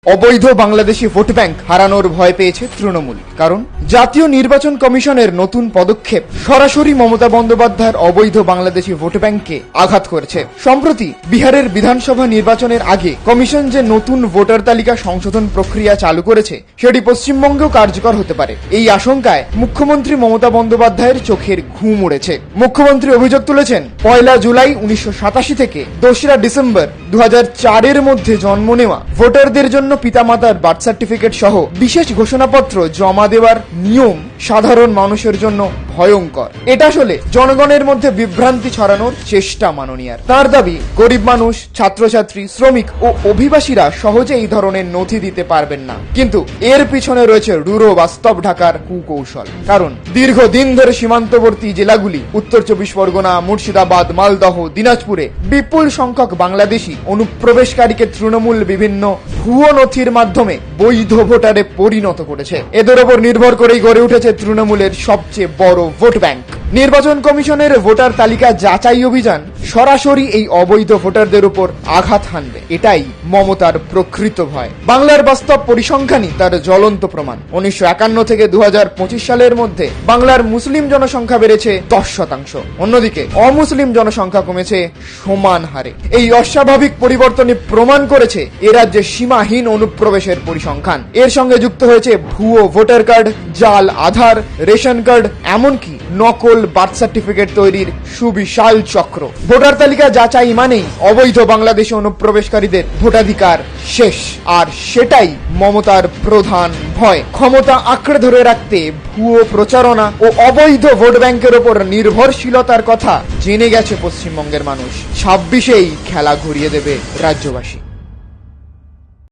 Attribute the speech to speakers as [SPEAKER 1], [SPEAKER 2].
[SPEAKER 1] অবৈধ Bangladeshi vote bank হারানোর ভয় পেয়েছে তৃণমূল। কারণ জাতীয় নির্বাচন কমিশনের নতুন পদক্ষেপ সরাসরি মমতা বন্দ্যোপাধ্যায়ের অবৈধ বাংলাদেশি ভোট ব্যাংককে আঘাত করেছে। সম্প্রতি বিহারের বিধানসভা নির্বাচনের আগে কমিশন যে নতুন ভোটার তালিকা সংশোধন প্রক্রিয়া চালু করেছে সেটি পশ্চিমবঙ্গেও কার্যকর হতে পারে। এই আশঙ্কায় মুখ্যমন্ত্রী মমতা বন্দ্যোপাধ্যায়ের চোখের ঘুম উড়েছে। মুখ্যমন্ত্রী অভিযোগ তুলেছেন, 1 জুলাই 1987 থেকে 2 ডিসেম্বর 2004 মধ্যে জন্ম নেওয়া ভোটারদের জন্য পিতামাতার বার্থ সার্টিফিকেট সহ বিশেষ ঘোষণাপত্র জমা দেওয়ার নিয়ম সাধারণ মানুষের জন্য ভয়ঙ্কর। এটা আসলে জনগণের মধ্যে বিভ্রান্তি ছড়ানোর চেষ্টা মাননীয়ার। তার দাবি, গরিব মানুষ, ছাত্রছাত্রী, শ্রমিক ও অভিবাসীরা সহজে এই ধরনের নথি দিতে পারবেন না। কিন্তু এর পিছনে রয়েছে রূঢ় বাস্তব ঢাকার কুকৌশল। কারণ দীর্ঘদিন ধরে সীমান্তবর্তী জেলাগুলি উত্তর 24 পরগনা, মুর্শিদাবাদ, মালদহ, দিনাজপুরে বিপুল সংখ্যক বাংলাদেশি অনুপ্রবেশকারীকে তৃণমূল বিভিন্ন ভুয়ো নথির মাধ্যমে বৈধ ভোটারে পরিণত করেছে। এদের ওপর নির্ভর করেই গড়ে উঠেছে তৃণমূলের সবচেয়ে বড় ভোট ব্যাংক। নির্বাচন কমিশনের ভোটার তালিকা যাচাই অভিযান সরাসরি এই অবৈধ ভোটারদের উপর আঘাত হানবে। এটাই মমতার প্রকৃত ভয়। বাংলার বাস্তব পরিসংখ্যানই তার জ্বলন্ত প্রমাণ। 1951 থেকে 2025 সালের মধ্যে বাংলার মুসলিম জনসংখ্যা বেড়েছে 10%, অন্যদিকে অমুসলিম জনসংখ্যা কমেছে সমান হারে। এই অস্বাভাবিক পরিবর্তনে প্রমাণ করেছে এ রাজ্যে সীমাহীন অনুপ্রবেশের পরিসংখ্যান। এর সঙ্গে যুক্ত হয়েছে ভুয়ো ভোটার কার্ড, জাল আধার, রেশন কার্ড, এমনকি নকল বার্থ সার্টিফিকেট তৈরির সুবিশাল চক্র। ভোটার তালিকা যাচাই মানেই অবৈধ বাংলাদেশি অনুপ্রবেশকারীদের ভোটাধিকার শেষ। আর সেটাই মমতার প্রধান ভয়। ক্ষমতা আঁকড়ে ধরে রাখতে ভুয়ো প্রচারণা ও অবৈধ ভোট ব্যাংকের ওপর নির্ভরশীলতার কথা জেনে গেছে পশ্চিমবঙ্গের মানুষ। 26-এই খেলা ঘুরিয়ে দেবে রাজ্যবাসী।